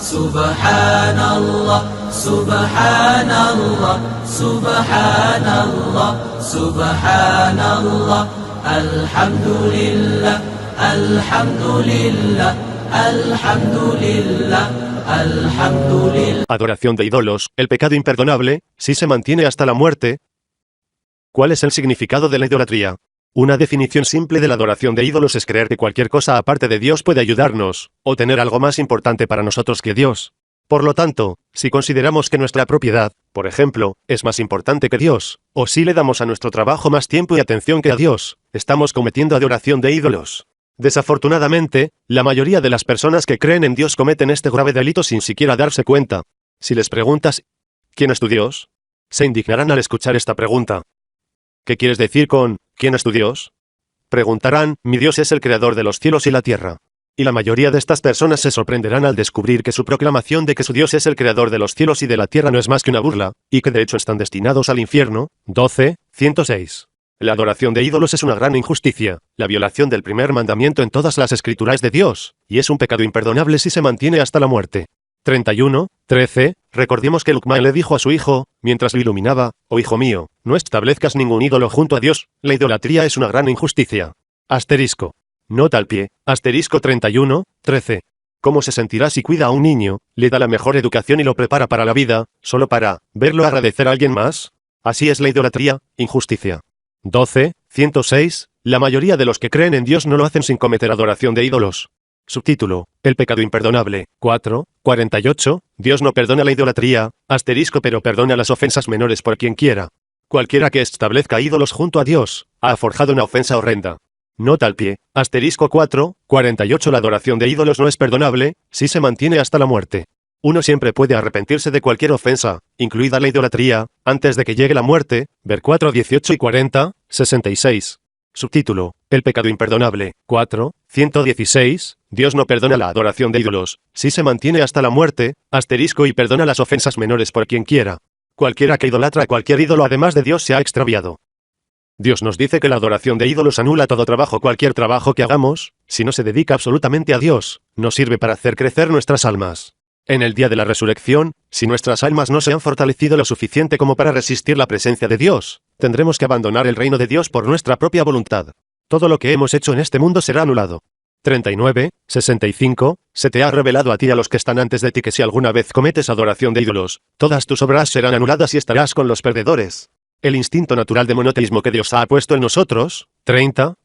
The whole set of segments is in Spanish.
Subhanallah, Subhanallah, Subhanallah, Subhanallah, Alhamdulillah, Alhamdulillah, Alhamdulillah, Alhamdulillah. Adoración de ídolos, el pecado imperdonable, si se mantiene hasta la muerte. ¿Cuál es el significado de la idolatría? Una definición simple de la adoración de ídolos es creer que cualquier cosa aparte de Dios puede ayudarnos, o tener algo más importante para nosotros que Dios. Por lo tanto, si consideramos que nuestra propiedad, por ejemplo, es más importante que Dios, o si le damos a nuestro trabajo más tiempo y atención que a Dios, estamos cometiendo adoración de ídolos. Desafortunadamente, la mayoría de las personas que creen en Dios cometen este grave delito sin siquiera darse cuenta. Si les preguntas, ¿quién es tu Dios?, se indignarán al escuchar esta pregunta. ¿Qué quieres decir con, ¿quién es tu Dios? Preguntarán, mi Dios es el creador de los cielos y la tierra. Y la mayoría de estas personas se sorprenderán al descubrir que su proclamación de que su Dios es el creador de los cielos y de la tierra no es más que una burla, y que de hecho están destinados al infierno. 12:106. La adoración de ídolos es una gran injusticia, la violación del primer mandamiento en todas las escrituras de Dios, y es un pecado imperdonable si se mantiene hasta la muerte. 31:13. Recordemos que Luqmán le dijo a su hijo, mientras lo iluminaba, oh hijo mío, no establezcas ningún ídolo junto a Dios, la idolatría es una gran injusticia. Asterisco. Nota al pie. Asterisco 31:13. ¿Cómo se sentirá si cuida a un niño, le da la mejor educación y lo prepara para la vida, solo para verlo agradecer a alguien más? Así es la idolatría, injusticia. 12:106. La mayoría de los que creen en Dios no lo hacen sin cometer adoración de ídolos. Subtítulo, el pecado imperdonable. 4:48. Dios no perdona la idolatría, asterisco pero perdona las ofensas menores por quien quiera. Cualquiera que establezca ídolos junto a Dios, ha forjado una ofensa horrenda. Nota al pie, asterisco 4:48. La adoración de ídolos no es perdonable, si se mantiene hasta la muerte. Uno siempre puede arrepentirse de cualquier ofensa, incluida la idolatría, antes de que llegue la muerte, ver 4:18 y 40:66. Subtítulo, el pecado imperdonable. 4:116. Dios no perdona la adoración de ídolos, si se mantiene hasta la muerte, asterisco y perdona las ofensas menores por quien quiera. Cualquiera que idolatra a cualquier ídolo además de Dios se ha extraviado. Dios nos dice que la adoración de ídolos anula todo trabajo. Cualquier trabajo que hagamos, si no se dedica absolutamente a Dios, no sirve para hacer crecer nuestras almas. En el día de la resurrección, si nuestras almas no se han fortalecido lo suficiente como para resistir la presencia de Dios, tendremos que abandonar el reino de Dios por nuestra propia voluntad. Todo lo que hemos hecho en este mundo será anulado. 39:65. Se te ha revelado a ti y a los que están antes de ti que si alguna vez cometes adoración de ídolos, todas tus obras serán anuladas y estarás con los perdedores. El instinto natural de monoteísmo que Dios ha puesto en nosotros, 30,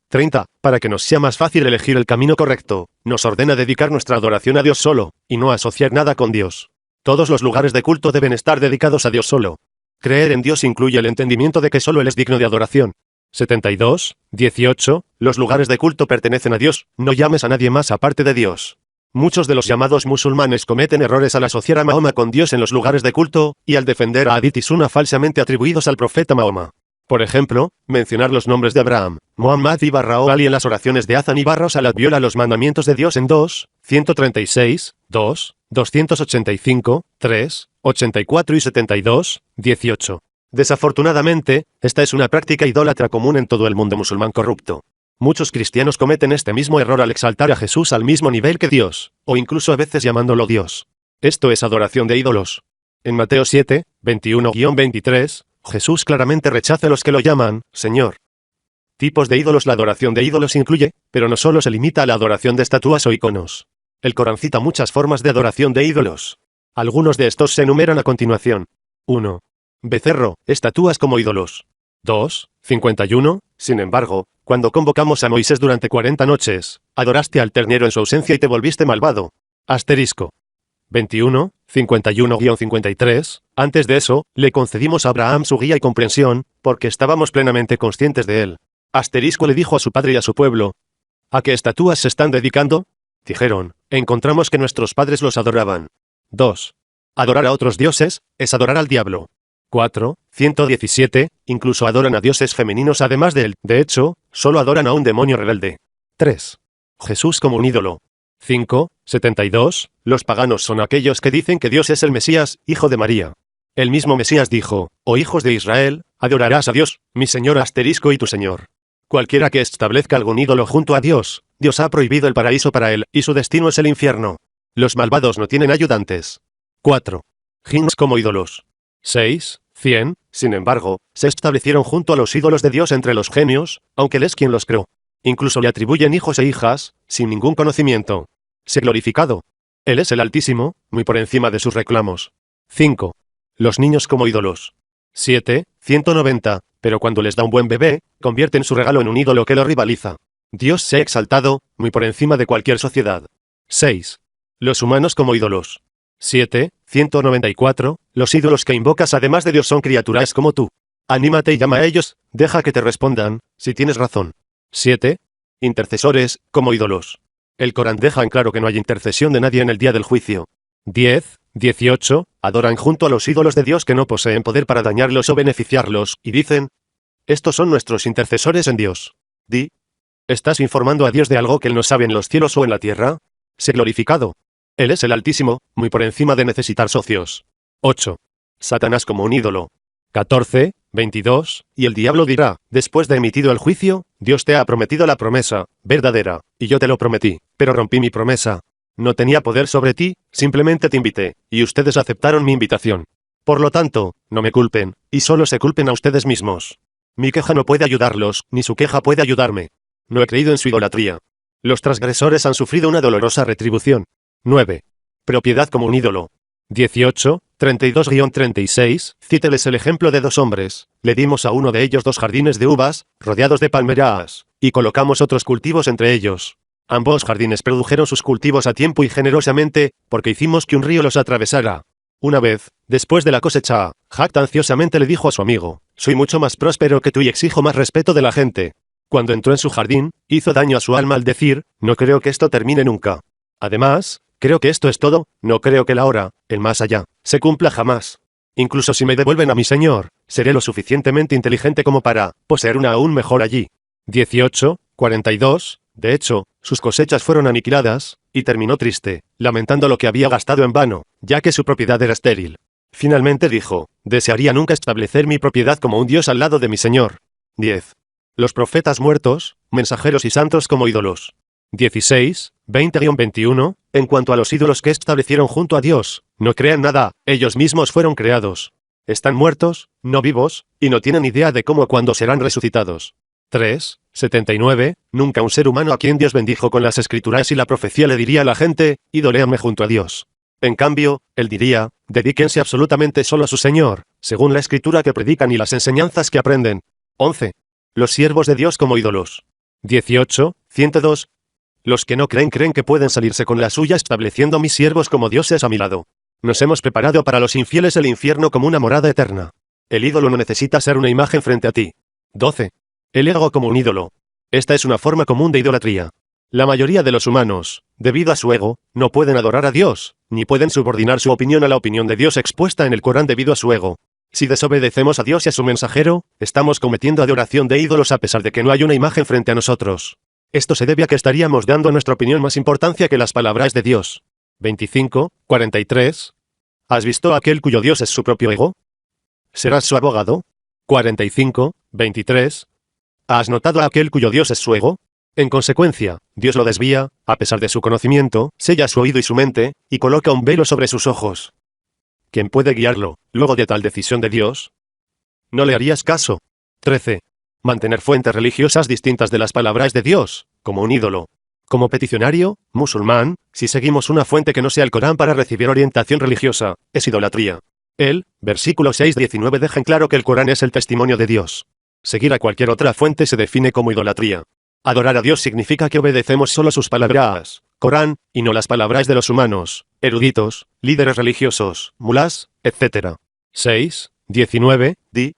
para que nos sea más fácil elegir el camino correcto, nos ordena dedicar nuestra adoración a Dios solo, y no asociar nada con Dios. Todos los lugares de culto deben estar dedicados a Dios solo. Creer en Dios incluye el entendimiento de que solo Él es digno de adoración. 72:18. Los lugares de culto pertenecen a Dios, no llames a nadie más aparte de Dios. Muchos de los llamados musulmanes cometen errores al asociar a Mahoma con Dios en los lugares de culto, y al defender a Hadith y Sunna falsamente atribuidos al profeta Mahoma. Por ejemplo, mencionar los nombres de Abraham, Muhammad y o Ali en las oraciones de Azan y Salat viola los mandamientos de Dios en 2:136, 2:285, 3:84 y 72:18. Desafortunadamente, esta es una práctica idólatra común en todo el mundo musulmán corrupto. Muchos cristianos cometen este mismo error al exaltar a Jesús al mismo nivel que Dios, o incluso a veces llamándolo Dios. Esto es adoración de ídolos. En Mateo 7:21-23, Jesús claramente rechaza a los que lo llaman Señor. Tipos de ídolos. La adoración de ídolos incluye, pero no solo se limita a la adoración de estatuas o iconos. El Corán cita muchas formas de adoración de ídolos. Algunos de estos se enumeran a continuación. 1. Becerro, estatuas como ídolos. 2:51. Sin embargo, cuando convocamos a Moisés durante 40 noches, adoraste al ternero en su ausencia y te volviste malvado. Asterisco. 21:51-53. Antes de eso, le concedimos a Abraham su guía y comprensión, porque estábamos plenamente conscientes de él. Asterisco le dijo a su padre y a su pueblo: ¿a qué estatuas se están dedicando? Dijeron: encontramos que nuestros padres los adoraban. 2. Adorar a otros dioses, es adorar al diablo. 4:117, incluso adoran a dioses femeninos además de él. De hecho, solo adoran a un demonio rebelde. 3. Jesús como un ídolo. 5:72, los paganos son aquellos que dicen que Dios es el Mesías, hijo de María. El mismo Mesías dijo: oh hijos de Israel, adorarás a Dios, mi Señor asterisco y tu Señor. Cualquiera que establezca algún ídolo junto a Dios, Dios ha prohibido el paraíso para él, y su destino es el infierno. Los malvados no tienen ayudantes. 4. Jinns como ídolos. 6. 100, sin embargo, se establecieron junto a los ídolos de Dios entre los genios, aunque Él es quien los creó. Incluso le atribuyen hijos e hijas, sin ningún conocimiento. Sé glorificado. Él es el Altísimo, muy por encima de sus reclamos. 5. Los niños como ídolos. 7. 190, pero cuando les da un buen bebé, convierten su regalo en un ídolo que lo rivaliza. Dios se ha exaltado, muy por encima de cualquier sociedad. 6. Los humanos como ídolos. 7. 194, los ídolos que invocas además de Dios son criaturas como tú. Anímate y llama a ellos, deja que te respondan, si tienes razón. 7. Intercesores, como ídolos. El Corán deja en claro que no hay intercesión de nadie en el día del juicio. 10. 18, adoran junto a los ídolos de Dios que no poseen poder para dañarlos o beneficiarlos, y dicen, estos son nuestros intercesores en Dios. Di, ¿estás informando a Dios de algo que Él no sabe en los cielos o en la tierra? Sé glorificado. Él es el Altísimo, muy por encima de necesitar socios. 8. Satanás como un ídolo. 14, 22, y el diablo dirá, después de emitido el juicio, Dios te ha prometido la promesa, verdadera, y yo te lo prometí, pero rompí mi promesa. No tenía poder sobre ti, simplemente te invité, y ustedes aceptaron mi invitación. Por lo tanto, no me culpen, y solo se culpen a ustedes mismos. Mi queja no puede ayudarlos, ni su queja puede ayudarme. No he creído en su idolatría. Los transgresores han sufrido una dolorosa retribución. 9. Propiedad como un ídolo. 18, 32-36, cíteles el ejemplo de 2 hombres. Le dimos a uno de ellos 2 jardines de uvas, rodeados de palmeras, y colocamos otros cultivos entre ellos. Ambos jardines produjeron sus cultivos a tiempo y generosamente, porque hicimos que un río los atravesara. Una vez, después de la cosecha, jactanciosamente le dijo a su amigo, soy mucho más próspero que tú y exijo más respeto de la gente. Cuando entró en su jardín, hizo daño a su alma al decir, no creo que esto termine nunca. Además, creo que esto es todo, no creo que la hora, el más allá, se cumpla jamás. Incluso si me devuelven a mi Señor, seré lo suficientemente inteligente como para poseer una aún mejor allí. 18, 42, de hecho, sus cosechas fueron aniquiladas, y terminó triste, lamentando lo que había gastado en vano, ya que su propiedad era estéril. Finalmente dijo, desearía nunca establecer mi propiedad como un Dios al lado de mi Señor. 10. Los profetas muertos, mensajeros y santos como ídolos. 16, 20-21, en cuanto a los ídolos que establecieron junto a Dios, no crean nada, ellos mismos fueron creados. Están muertos, no vivos, y no tienen idea de cómo o cuándo serán resucitados. 3, 79, nunca un ser humano a quien Dios bendijo con las escrituras y la profecía le diría a la gente, idoléanme junto a Dios. En cambio, él diría, dedíquense absolutamente solo a su Señor, según la escritura que predican y las enseñanzas que aprenden. 11. Los siervos de Dios como ídolos. 18, 102, los que no creen que pueden salirse con la suya estableciendo mis siervos como dioses a mi lado. Nos hemos preparado para los infieles el infierno como una morada eterna. El ídolo no necesita ser una imagen frente a ti. 12. El ego como un ídolo. Esta es una forma común de idolatría. La mayoría de los humanos, debido a su ego, no pueden adorar a Dios, ni pueden subordinar su opinión a la opinión de Dios expuesta en el Corán debido a su ego. Si desobedecemos a Dios y a su mensajero, estamos cometiendo adoración de ídolos a pesar de que no hay una imagen frente a nosotros. Esto se debe a que estaríamos dando a nuestra opinión más importancia que las palabras de Dios. 25, 43. ¿Has visto a aquel cuyo Dios es su propio ego? ¿Serás su abogado? 45, 23. ¿Has notado a aquel cuyo Dios es su ego? En consecuencia, Dios lo desvía, a pesar de su conocimiento, sella su oído y su mente, y coloca un velo sobre sus ojos. ¿Quién puede guiarlo, luego de tal decisión de Dios? No le harías caso. 13. Mantener fuentes religiosas distintas de las palabras de Dios, como un ídolo. Como peticionario, musulmán, si seguimos una fuente que no sea el Corán para recibir orientación religiosa, es idolatría. El versículo 6-19 deja en claro que el Corán es el testimonio de Dios. Seguir a cualquier otra fuente se define como idolatría. Adorar a Dios significa que obedecemos solo sus palabras, Corán, y no las palabras de los humanos, eruditos, líderes religiosos, mulás, etc. 6, 19, di.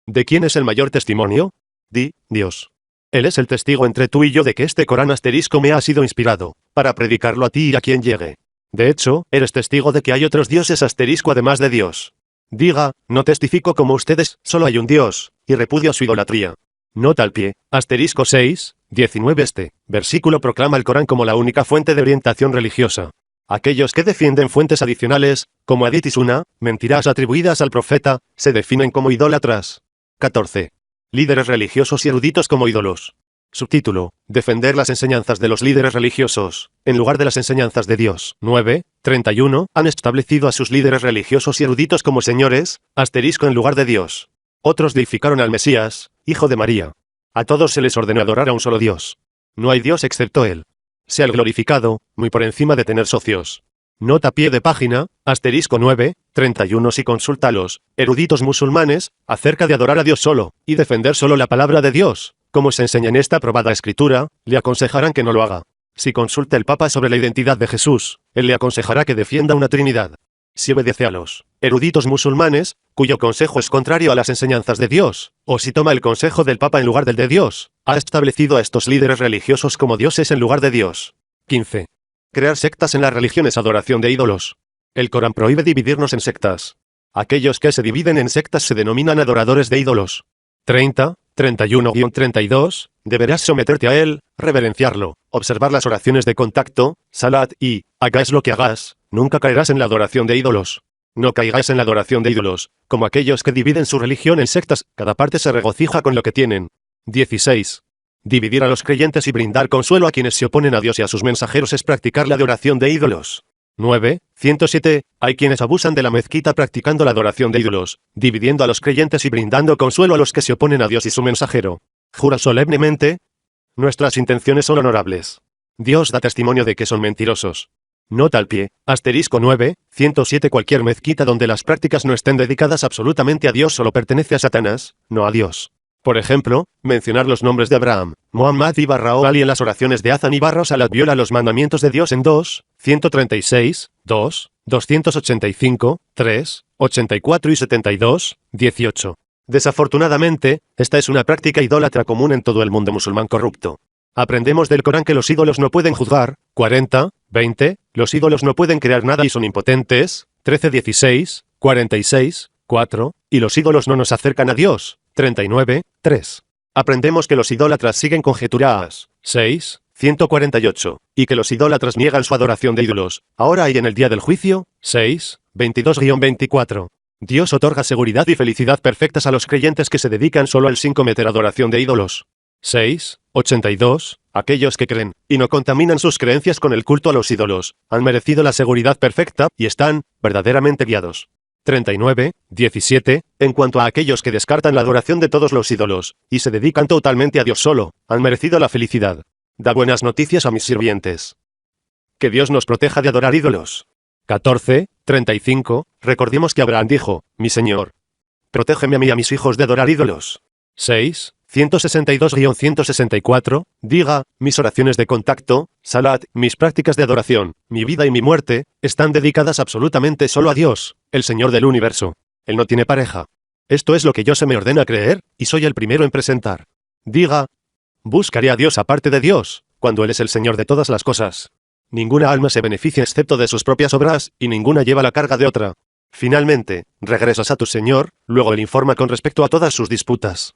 ¿De quién es el mayor testimonio? Di, Dios. Él es el testigo entre tú y yo de que este Corán asterisco me ha sido inspirado, para predicarlo a ti y a quien llegue. De hecho, eres testigo de que hay otros dioses asterisco además de Dios. Diga, no testifico como ustedes, solo hay un Dios, y repudio su idolatría. Nota al pie, asterisco 6, 19 Este versículo proclama el Corán como la única fuente de orientación religiosa. Aquellos que defienden fuentes adicionales, como hadith y sunnah, mentiras atribuidas al profeta, se definen como idólatras. 14. Líderes religiosos y eruditos como ídolos. Subtítulo: Defender las enseñanzas de los líderes religiosos, en lugar de las enseñanzas de Dios. 9:31. Han establecido a sus líderes religiosos y eruditos como señores, asterisco en lugar de Dios. Otros deificaron al Mesías, hijo de María. A todos se les ordenó adorar a un solo Dios. No hay Dios excepto Él. Sea el glorificado, muy por encima de tener socios. Nota pie de página, asterisco 9:31. Si consulta a los eruditos musulmanes acerca de adorar a Dios solo, y defender solo la palabra de Dios, como se enseña en esta aprobada escritura, le aconsejarán que no lo haga. Si consulta el Papa sobre la identidad de Jesús, él le aconsejará que defienda una Trinidad. Si obedece a los eruditos musulmanes, cuyo consejo es contrario a las enseñanzas de Dios, o si toma el consejo del Papa en lugar del de Dios, ha establecido a estos líderes religiosos como dioses en lugar de Dios. 15. Crear sectas en la religión es adoración de ídolos. El Corán prohíbe dividirnos en sectas. Aquellos que se dividen en sectas se denominan adoradores de ídolos. 31-32, deberás someterte a él, reverenciarlo, observar las oraciones de contacto, salat y, hagas lo que hagas, nunca caerás en la adoración de ídolos. No caigáis en la adoración de ídolos, como aquellos que dividen su religión en sectas, cada parte se regocija con lo que tienen. 16. Dividir a los creyentes y brindar consuelo a quienes se oponen a Dios y a sus mensajeros es practicar la adoración de ídolos. 9:107. Hay quienes abusan de la mezquita practicando la adoración de ídolos, dividiendo a los creyentes y brindando consuelo a los que se oponen a Dios y su mensajero. Jura solemnemente: nuestras intenciones son honorables. Dios da testimonio de que son mentirosos. Nota al pie, asterisco 9:107. Cualquier mezquita donde las prácticas no estén dedicadas absolutamente a Dios solo pertenece a Satanás, no a Dios. Por ejemplo, mencionar los nombres de Abraham, Muhammad y o Ali en las oraciones de Azan y Salat viola los mandamientos de Dios en 2:136, 2:285, 3:84 y 72:18. Desafortunadamente, esta es una práctica idólatra común en todo el mundo musulmán corrupto. Aprendemos del Corán que los ídolos no pueden juzgar, 40:20, los ídolos no pueden crear nada y son impotentes, 13:16, 46:4, y los ídolos no nos acercan a Dios, 39:3. Aprendemos que los idólatras siguen conjeturas, 6:148, y que los idólatras niegan su adoración de ídolos, ahora y en el día del juicio, 6:22-24. Dios otorga seguridad y felicidad perfectas a los creyentes que se dedican solo al sin cometer adoración de ídolos. 6:82. Aquellos que creen, y no contaminan sus creencias con el culto a los ídolos, han merecido la seguridad perfecta, y están, verdaderamente guiados. 39:17. En cuanto a aquellos que descartan la adoración de todos los ídolos, y se dedican totalmente a Dios solo, han merecido la felicidad. Da buenas noticias a mis sirvientes. Que Dios nos proteja de adorar ídolos. 14:35. Recordemos que Abraham dijo: mi Señor, protégeme a mí y a mis hijos de adorar ídolos. 6:162-164. Diga: mis oraciones de contacto, salat, mis prácticas de adoración, mi vida y mi muerte, están dedicadas absolutamente solo a Dios, el Señor del universo. Él no tiene pareja. Esto es lo que yo se me ordena creer, y soy el primero en presentar. Diga: buscaré a Dios aparte de Dios, cuando Él es el Señor de todas las cosas. Ninguna alma se beneficia excepto de sus propias obras, y ninguna lleva la carga de otra. Finalmente, regresas a tu Señor, luego Él informa con respecto a todas sus disputas.